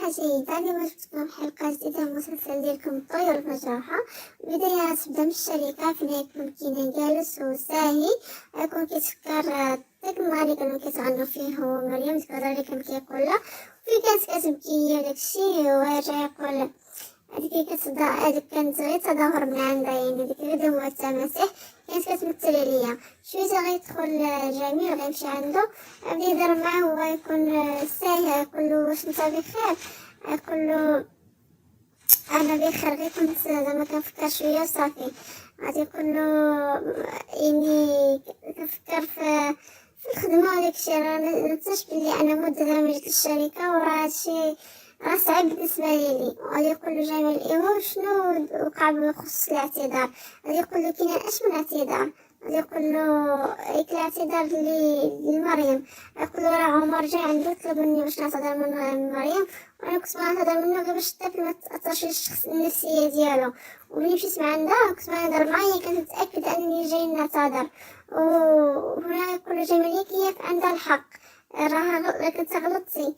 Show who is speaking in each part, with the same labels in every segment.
Speaker 1: صحة جيدة. اليوم جبتكم حلقة جديدة من المسلسل ديالكم الطيور المجروحة. البداية تبدا من الشركة فين يكون كاين جالس وساهي يكون كيتفكر داك النهار اللي كانوا كيتغنوا فيه هو ومريم، ديك الهضره اللي كان كيقول لها وفين كانت كتبكي هي وداكشي ويرجع يقول هذيك هذيك كانت غير تظاهر من عندها، يعني هذيك غير دموع التماسيح كانت كتمثل عليا. شويه غيدخل جميل غيمشي عنده غادي يهضر معاه هو يكون ساهي يقول له واش انت بخير، يقول له انا بخير غير كنت زعما كنفكر شويه صافي. غادي يقول له يعني كنفكر في الخدمه وداكشي، راه ننساش بلي انا مده ما جيت للشركه وراه هادشي راه صعيب بالنسبه لي. غادي يقول له جميل ايوا شنو وقع بخصوص الاعتذار، غادي يقول له كاين اش من اعتذار، غادي يقول له هيك الاعتذار لمريم، يقول له راه عمر جا عنده طلب مني باش نعتذر من مريم وانا كنت نهضر منه غير باش الطفل ما تاثرش الشخص النفسيه ديالو، وملي مشيت مع عندها كنت نهضر معايا كنت متاكده انني جاي نعتذر. وهنا يقول له جميل ياك عندها الحق راه كنت غلطتي.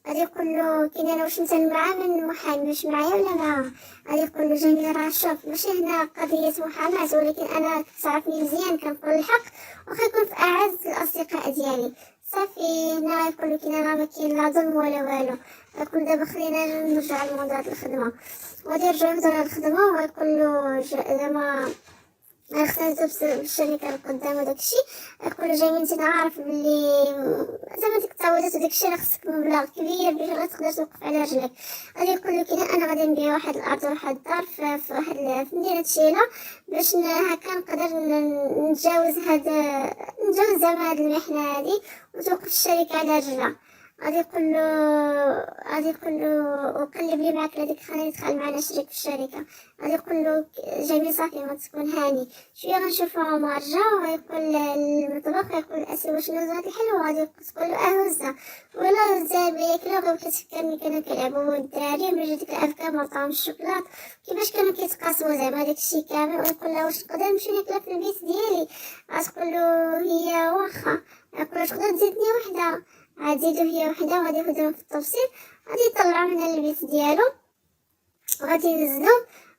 Speaker 1: غادي يقول له كاين انا واش انت معاه من المحامي واش معايا ولا معاه، غادي يقول له جميل راه شوف ماشي هنا قضيه محاماه، ولكن انا تعرفني مزيان كنقول الحق واخا يكون في اعز الاصدقاء ديالي. صافي هنا يقول له كاين راه ما كاين لا ظلم ولا والو. يقول دابا خلينا نرجع لموضوع الخدمه، وغادي يرجعوا يهضروا على الخدمه ويقول له زعما خصنا ندوز بالشركه القدام وداكشي. يقول له جميل انت عارف بلي زعما ديك التعويضات وداكشي راه خصك مبلغ كبير باش غير تقدر توقف على رجلك. غادي يقول له كاين انا غادي نبيع واحد الارض وواحد الدار في واحد في مدينه شيله باش هكا نقدر نتجاوز زعما هاد المحنه هادي وتوقف الشركه على رجلها. غادي يقول له وقلب لي معاك هذيك خليني يدخل معنا شريك في الشركه. غادي يقول له جميل صافي ما تكون هاني. شويه غنشوفو عمر جا ويقول المطبخ يقول اسي شنو هاد الحلوه، غادي تقول له هزه ولا هزه بياكلو غير كتفكرني كانوا كيلعبوا الدراري ولا ديك الافكار مرطعم الشوكولات كيفاش كانوا كيتقاسموا زعما داكشي كامل. ويقول لها واش نقدر نمشي ناكلها في البيت ديالي، غتقول له هي واخا. يقول له تقدر تزيدني وحده، غتزيدو هي وحده وغادي ياخدوهم في التوصيل غادي يطلعوا من البيت ديالو وغادي ينزلو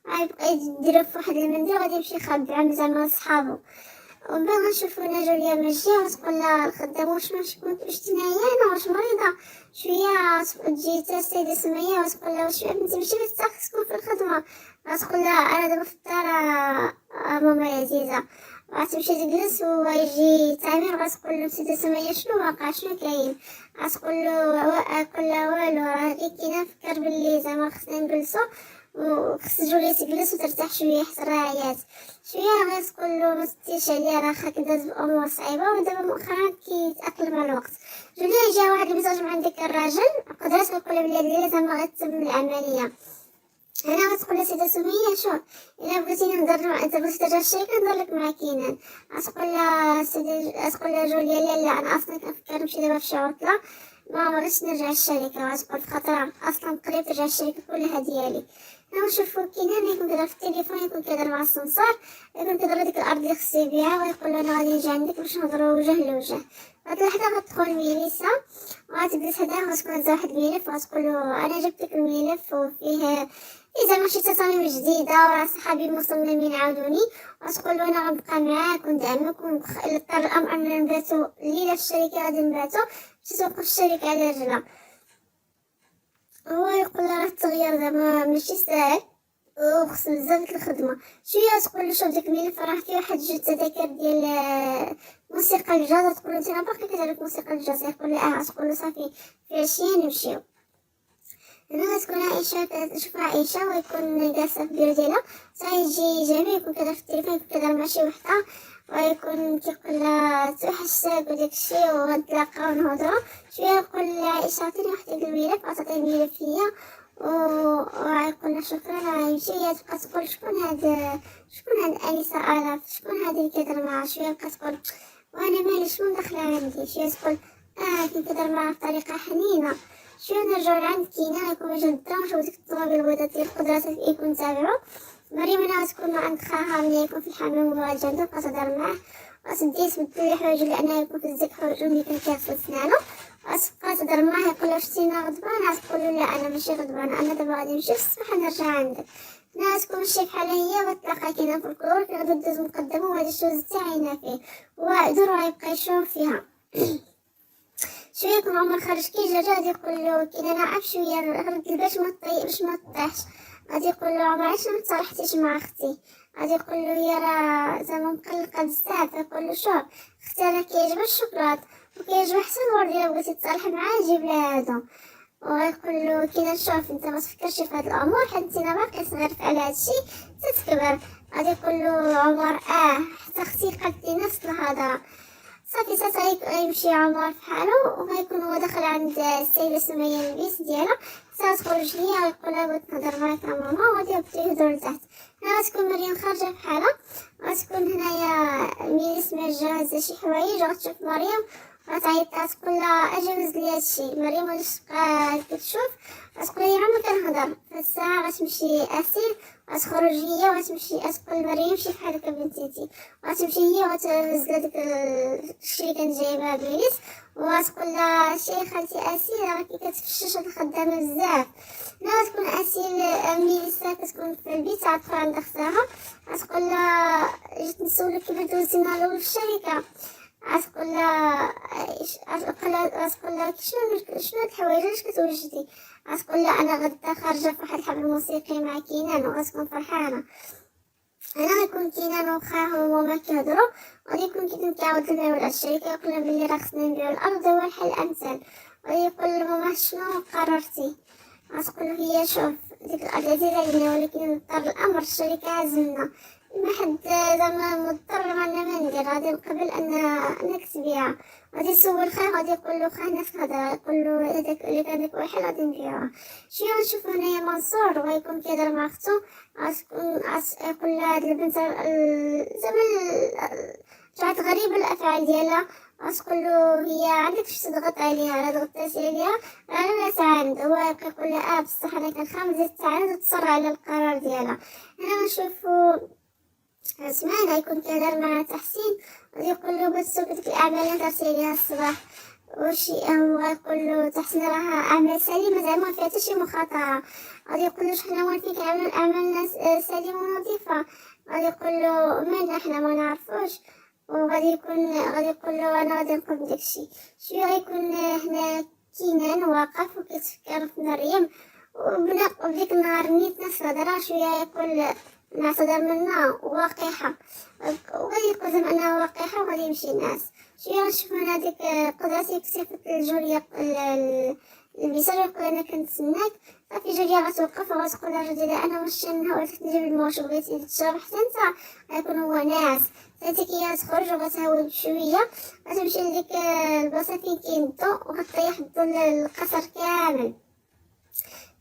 Speaker 1: غيبقى يديرو في واحد المنديل وغادي يمشي يخبعهم زعما صحابو. ومن بعد غنشوفو نجوليا ماشيه وتقول لها الخدامه واش كنت نايانه واش مريضه. شويه تجي حتى السيده سميه وتقول لها واش بنتي ماشي تكون في الخدمه، غتقول لها انا دابا في الدار ماما عزيزه. غتمشي تجلس ويجي تامر غتقول له السيده سميه شنو واقع شنو كاين، غتقول له كلها والو راه غير كنفكر باللي زعما خصنا نجلسو وخص جولي تجلس وترتاح شويه حتى الراعيات. شويه غير تقول له ما تديش عليا راه خاك داز بامور صعيبه ودابا مؤخرا كيتاقلم مع الوقت. جولي جا واحد المزاج مع داك الراجل قدرت تقول بلي هذه زعما غتسبب العمليه. انا غتقول لها سيده سميه شوف الا بغيتيني نهضر مع انت بغيتي ترجع الشركه نهضر لك مع كينان. غتقول لها تقول لها جوليا لا انا اصلا كنفكر نمشي دابا في شي عطله ما بغيتش نرجع الشركه. غتقول خاطر اصلا قريب ترجع الشركه كلها ديالي. انا نشوفو كينان يكون كيهضر في التليفون يكون كيهضر مع السمسار يكون كيهضر ديك الارض اللي خصو يبيعها ويقول له انا غادي نجي عندك باش نهضروا وجه لوجه. هاد اللحظه غتدخل ميليسا وغتبدا تهضر وتكون عندها واحد الملف وغتقول له انا جبت لك الملف وفيه زعما شي تصاميم جديده وراه صحابي مصممين عاودوني. وتقول له انا غنبقى معاك وندعمك ونضطر الامر اننا نباتو الليله في الشركه غادي نباتو باش توقف الشركه على رجلها. هو يقول لها راه التغيير زعما ماشي ساهل وخص بزاف ديال الخدمه. شويه تقول له شوف داك الملف راه فيه واحد جوج تذاكر ديال موسيقى الجاز. تقول له انت باقي كتعرف موسيقى الجاز، يقول لها تقول له صافي في 20 نمشيو. هنا تكون عائشة كتشوف عائشة ويكون جالسة في البيرو ديالها يجي جميل يكون كيهضر في التليفون يكون كيهضر مع شي وحدة ويكون كيقول لها توحشتك وداكشي وغنتلاقاو ونهضرو. شويه يقول لعائشة عطيني واحد الملف عطاتيه الملف هي ويقول لها شكرا. غيمشي هي تبقى تقول شكون هاد انسه الاف شكون هادي اللي كيهضر معاها. شويه بقات تقول وانا مالي شنو داخله عندي. شويه تقول كيهضر معاها بطريقه حنينه. شويه نرجعو لعند كينا يكون واجد الدرا ونشوفو ديك الطوابل البيضاء ديال القدرات يكون تابعو. مريم انا غتكون عند خاها ملي يكون في الحمام وغادي عندو بقات تهضر معاه وتديه تبدل الحوايج لانه يكون في الزيك حوايج ملي كان كيغسل سنانو غتبقى تهضر معاه يقولها شتينا غضبانة، تقولو لا انا ماشي غضبانة، انا دابا غادي نمشي في الصباح نرجع عندك. ناس تكون شي بحال هي وتلقى كاينه في الكلور في غدا دوز مقدمه وهذا الشوز تاعينا فيه ودور غيبقى يشوف فيها. شويه يكون عمر خرج كي جا غادي يقول له كي انا عارف شويه رد باش ما باش ما طيحش، غادي يقول له عمر علاش ما تصالحتيش مع اختي، غادي يقول له هي راه زعما مقلقه بزاف، يقول له شوف اختي راه كيعجبها الشوكولات وكيعجبها حتى الورد، الا بغيتي تصالح معاه جيب لها هادو. ويقول له كي نشوف انت ما تفكرش في هاد الامور حيت انت باقي صغير على هادشي تتكبر. غادي يقول له عمر حتى اختي قالت لي نفس الهضره. صافي ساعتها يمشي عمر فحالو وغيكون هو داخل عند السيدة سمية البيت ديالها، تخرج ليا ويقولها بغيت نهضر معاك ماما، وغادي يبداو يهضروا لتحت. هنا غتكون مريم خارجة بحالها، غتكون هنايا ملي سمع جا شي حوايج غتشوف مريم غتعيط لها تقولها اجوز لي هادشي. مريم واش تبقى كتشوف غتقولها يا عمر كنهضر. في الساعة غتمشي اسيل غتخرج هي وغتمشي تقول مريم شي بحالك بنتيتي، غتمشي هي وغتهز داك الشي اللي كانت جايبها بليس وغتقول لها شي خالتي اسيل راكي كتفشش هاد الخدامه بزاف. لا تكون اسيل ملي لسه كتكون في البيت عطفة عند اختها غتقول لها جيت نسولك كيفاش دوزينا الاول في الشركه، غتقول لها غتقول لها شنو هاد الحوايج علاش كتوجدي، غتقول لها انا غدا خارجه في واحد الحفل موسيقي مع كينان وغتكون فرحانه. انا غيكون كينان وخاه وماما كيهضروا وغادي يكون كيتعاود لنا ولا الشركه يقول لهم بلي راه خصنا نبيعو الارض هو الحل الامثل. غادي يقول لماما شنو قررتي، غتقول هي شوف ديك الارض عزيزه علينا ولكن مضطر الامر الشركه عزمنا ما حد زعما مضطر رانا ما ندير، غادي نقبل انك تبيعها. غادي يسول خاه غادي يقول له خاه نفس الهضره، يقول له هذاك اللي كان داك واحد غادي نبيعوها. شويه غنشوف هنايا منصور وغيكون كيهضر مع اختو، غتكون يقول لها هاد البنت زعما جات غريبه الافعال ديالها، غتقول له هي عندك فاش تضغط عليها راه ضغطتي عليها راه لا تعاند. هو كيقول لها بصح انا كنخاف زيد تعاند وتصر على القرار ديالها. هنا غنشوفو عثمان غيكون كيهضر مع تحسين غادي يقول له بس ديك الاعمال اللي درتي عليها الصباح واش هو غيقول له تحسين راها اعمال سليمه زعما ما فيها حتى شي مخاطره. غادي يقول له شحال موالفين كيعملوا اعمال سليمه ونظيفه، غادي يقول له من حنا ما نعرفوش. وغادي يقول له انا غادي نقوم بداكشي. شويه غيكون هنا كينان واقف وكيتفكر في مريم وبديك النهار نيت نفس الهضره شويه يقول نعتذر منها وقيحة، وغادي يقول زعما انها وقيحة وغادي يمشي الناس. شويه غنشوف هنا ديك قدرتي اكتشفت الجوليا البيسار يقول انا كنتسناك. صافي جوليا غتوقف وغتقول للراجل انا واش نهاولك نجيب الماء واش بغيتي تشرب حتى انت، غيكون هو ناعس. حتى كي تخرج وغتهاول بشويه غتمشي لديك البلاصه فين كاين الضو وغطيح الضو القصر كامل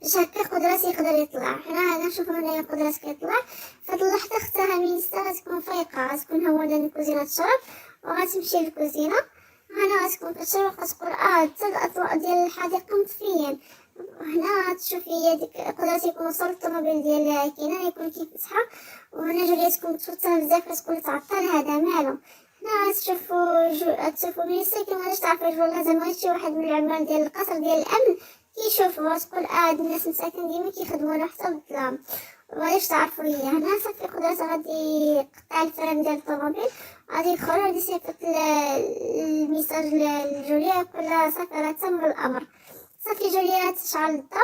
Speaker 1: باش هكا قدرات يقدر يطلع. حنا غنشوفو هنايا قدرات كيطلع. فهاد اللحظة اختها ميليسا غتكون فايقة، غتكون هوالة الكوزينة تشرب وغتمشي للكوزينة. هنا غتكون كتشرب وكتقول حتى الاضواء ديال الحديقة مطفيين. هنا تشوفي هي ديك قدرات يكون وصل الطوموبيل ديال كينان يكون كيفتحها، وهنا جوليا تكون متوترة بزاف كتقول تعطل هذا مالو. هنا تشوفو ميليسا كيفاش تعرف والله زعما شي واحد من العمال ديال القصر ديال الامن كيشوفوا وتقول هاد الناس مساكن ديما كيخدموا له حتى بالظلام وعلاش تعرفوا هي. هنا صافي قدرات غادي يقطع الفرن ديال الطوموبيل غادي يدخل غادي يصيفط الميساج لجوليا يقول لها صافي راه تم الامر. صافي جوليا تشعل الضو.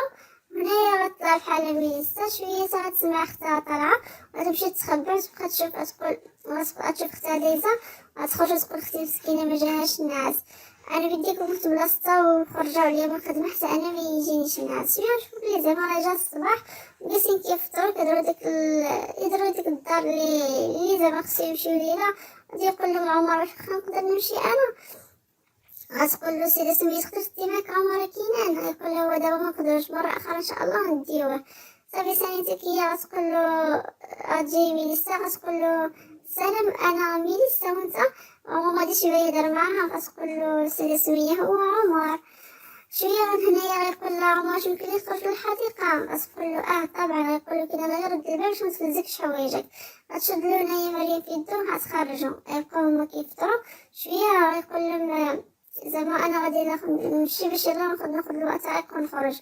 Speaker 1: هنايا غتطلع بحال ميسا شويه غتسمع اختها طالعه غتمشي تخبر تبقى تشوف تقول تشوف اختها دايزه غتخرج تقول اختي مسكينه ما جاهاش الناس، انا بديك كنت بلاصتها وخرجوا عليا من الخدمه حتى انا ما يجينيش الناس. شويه نشوف بلي زعما راه جا الصباح جالسين كيفطروا كيديروا ديك الدار اللي زعما خصو يمشيو ليها. غادي يقول لهم عمر واش نقدر نمشي انا، غتقول له سيدي سمية تقدر تدي معاك عمر كينان، غيقول له هو دابا ما نقدرش مره اخرى ان شاء الله نديوه. صافي ثانيتك هي غتقول له غتجي ميليسا غتقول له سلام انا ميليسا وانت وما غاديش يهضر معاها. غتقول له سيدي سمية هو عمر. شويه هنايا غيقول لها عمر واش يمكن لي تخرج للحديقه، غتقول له طبعا. غيقول له كي انا رد الباب باش متفلزكش حوايجك. غتشد له هنايا مريم في يدو غتخرجوا يبقاو هما كيفطروا. شويه غيقول لهم زعما انا غادي نمشي باش يلا ناخذ الوقت هاك ونخرج.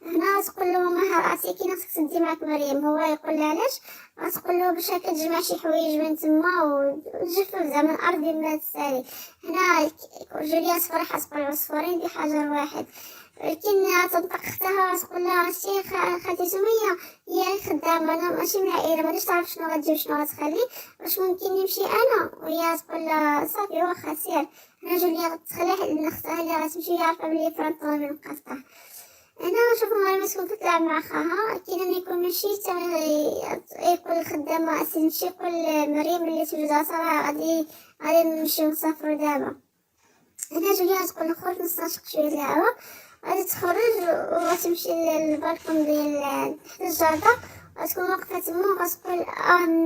Speaker 1: هنا تقول له ماما راسي كي خصك تدي معك مريم، هو يقول لها علاش؟ غتقول له باش كتجمع شي حوايج من تما وتجفف زعما الارض ما تسالي. هنا جوليا تفرح تقول عصفورين بحجر واحد. ولكن تنطق اختها تقول لها شتي خالتي سميه هي خدامه، انا ماشي من العائله مانيش تعرف شنو غدير شنو غتخلي، واش ممكن نمشي انا؟ وهي تقول لها صافي واخا سير. هنا جوليا غتخلي من اختها اللي غتمشي هي عارفه بلي فران الطوموبيل مقطع. هنا نشوفو مريم تكون كتلعب مع خاها، كاين اللي يكون ماشي يقول الخدامه اسي نمشي يقول مريم بلي توجد صراحه غادي نمشيو نسافرو دابا. هنا جوليا تقول نخرج نستنشق شويه الهوا، غادي تخرج وغتمشي للبالكون ديال تحت الجردة، غتكون واقفه تما وغتقول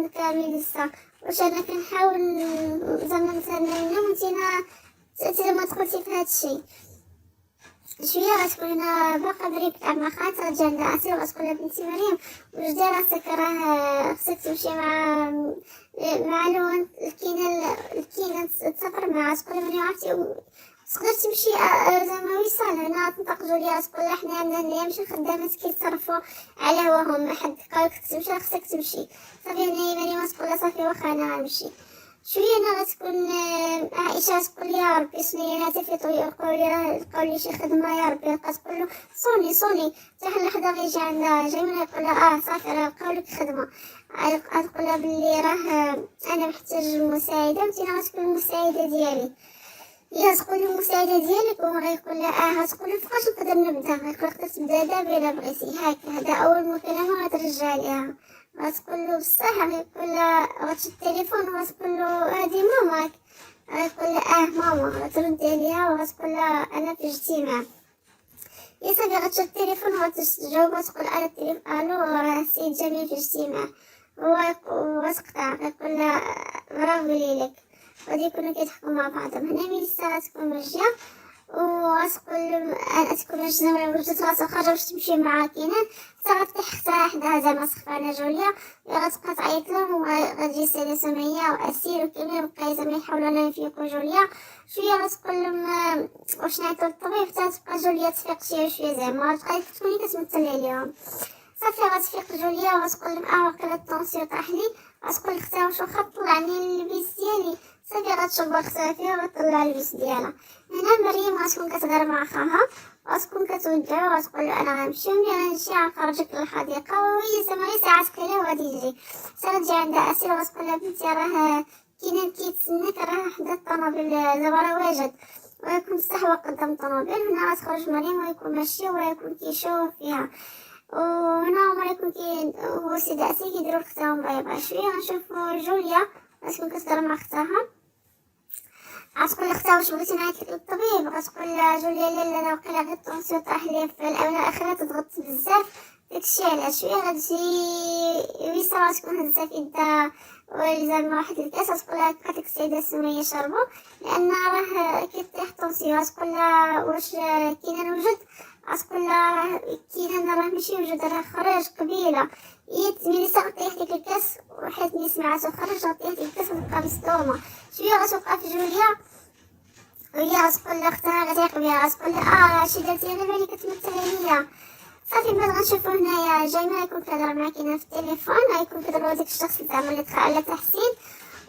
Speaker 1: كامل لسه واش انا كنحاول زعما نتهنى منهم وانتينا ما دخلتي في هادشي. شويه غتكون هنا باقا مريم كتلعب مع خالتها، ترجع عندها اسير وغتقول لها بنتي مريم واش دايره راسك راه خصك تمشي مع لون الكينه تسافر معها. تقول لها مريم عرفتي تقدر تمشي زعما وصال. هنا تنطق جوليا تقول لها حنا عندنا الايام شي خدامات كيتصرفوا على هواهم، حد قالك تمشي خصك تمشي. صافي هنا مريم تقول لها صافي واخا انا غنمشي. شويه هنا غتكون عائشه تقول يا ربي صني هاتفي يقول لي شي خدمه يا ربي. كتقول له صوني حتى لحظه غيجي عندها جاي يقول لها صافي راه لقاو لك خدمه. غتقول لها بلي راه انا محتاج مساعده وانت غتكون المساعده ديالي. هي تقول له المساعده ديالك وهو غيقول لها غتقول له فوقاش نقدر نبدا؟ غيقول لها تقدر تبدا دابا الا بغيتي، هاك هذا اول مكالمه غترجع ليها. غتقول له بصح؟ غيقول لها غتشد التليفون وغتقول له هادي ماماك؟ غيقول لها ماما. غترد عليها وغتقول لها انا في اجتماع. هي صافي غتشد التليفون وغتجاوب وتقول الو الو راه السيد جميل في اجتماع. وغتقطع. غيقول لها برافو ليك. غادي يكونوا كيضحكوا مع بعضهم. هنا ميليسا غتكون مرجيه وغتقول انا تكون مجنونه وجدت راسها خارجه باش تمشي مع كينان، حتى غتطيح اختها حداها زعما سخفانه جوليا، غتبقى تعيط لهم وغتجي السيده سميه واسير وكامل بقاو زعما يحاولوا انهم يفيقوا جوليا. شويه غتقول لهم واش نعيطوا للطبيب، حتى تبقى جوليا تفيق شويه زعما تبقاي تكوني كتمثل عليهم. صافي غتفيق جوليا وغتقول لهم واقيلا الطونسيون طاح لي. غتقول لاختها واش واخا طلعني اللبس ديالي؟ صافي غتشوف اختها فيها وغتطلع اللبس ديالها. هنا مريم غتكون كتهضر مع خاها غتكون كتودعو وغتقول له انا غنمشي ملي غنمشي غنخرجك للحديقه، وهي زعما غير ساعات قليله وغادي يجي. غتجي عندها اسير وغتقول لها بنتي راه كاين كيتسناك راه حدا الطوموبيل زعما راه واجد ويكون مستحوى قدام الطوموبيل. هنا غتخرج مريم ويكون ماشي ويكون كيشوف فيها. وهنا هما يكون هو سيدي اسي كيديروا لختهم باي باي. شويه غنشوفو جوليا غتكون كتهضر مع اختها، غتقول لاختها واش بغيتي نعيط لك للطبيب؟ غتقول لها جوليا لا انا واقيلا غير الطونسيون طاح لي في الاونه الاخيره تضغط بزاف داكشي علاش. شويه غتجي ويسرا غتكون هزا في يدها زعما واحد الكاس، غتقول لها بقات لك السيده سميه شربو لان راه كيطيح الطونسيون. غتقول لها واش كاين وجد؟ غتقول لها كاين راه ماشي وجد راه خرج قبيله. هي ملي طيح ديك الكاس وحيت ملي سمعاتو خرج طيح ديك الكاس وبقى مصدومه. شويه غتوقف جوليا وهي غتقول لاختها غتعيق بها، غتقول لها شي درتي انا بالي كتمثل عليا. صافي بعد غنشوفو هنايا جايمه يكون كيهضر مع كينان في التليفون، غيكون كيضربو داك الشخص زعما اللي دخل على تحسين،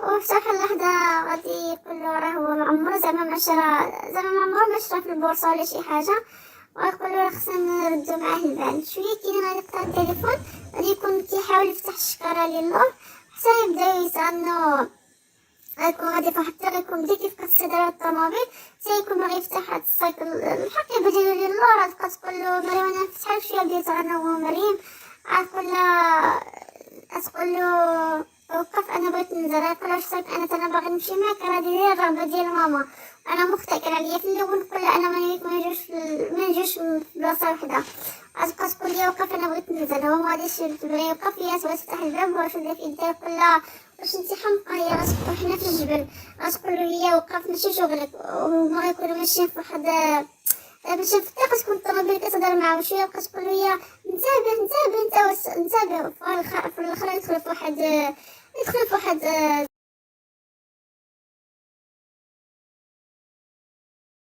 Speaker 1: وفي واحد اللحظه غادي يقول له راه هو معمرو زعما ما شرا في البورصه ولا شي حاجه، ويقول له خصنا نردو معاه البال. شويه كاين غادي يقطع التليفون، غادي يكون كيحاول يفتح الشكاره للور حتى يبداو يتغنوا. غيكون غادي في واحد الطريق يكون بدا كيف كتصدر الطوموبيل حتى يكون باغي يفتح هاد السايكل الحقيبه ديالو للور. غتبقى تقول له مريم انا نفتح لك شويه بدا يتغنى هو مريم. غتقول له وقف انا بغيت ننزل. غيقول لها واش صايب انا تانا باغي نمشي معاك راه ديري الرغبه ديال ماما، انا مختكر عليا في الاول نقول لها انا ما نجوش في بلاصه وحده. غتبقى تقول لي وقف انا بغيت ننزل، هو مغاديش يبغي يوقف، هي تبغي تفتح الباب وهو شد في يدها يقول لها واش انتي حمقى؟ هي غتقول حنا في الجبل. غتقول له هي وقف ماشي شغلك، وهما غيكونوا ماشيين في واحد باش في الطريق تكون الطوموبيل كتهضر معاه. شويه بقات تقول له هي انتبه انت في الاخر يدخل في واحد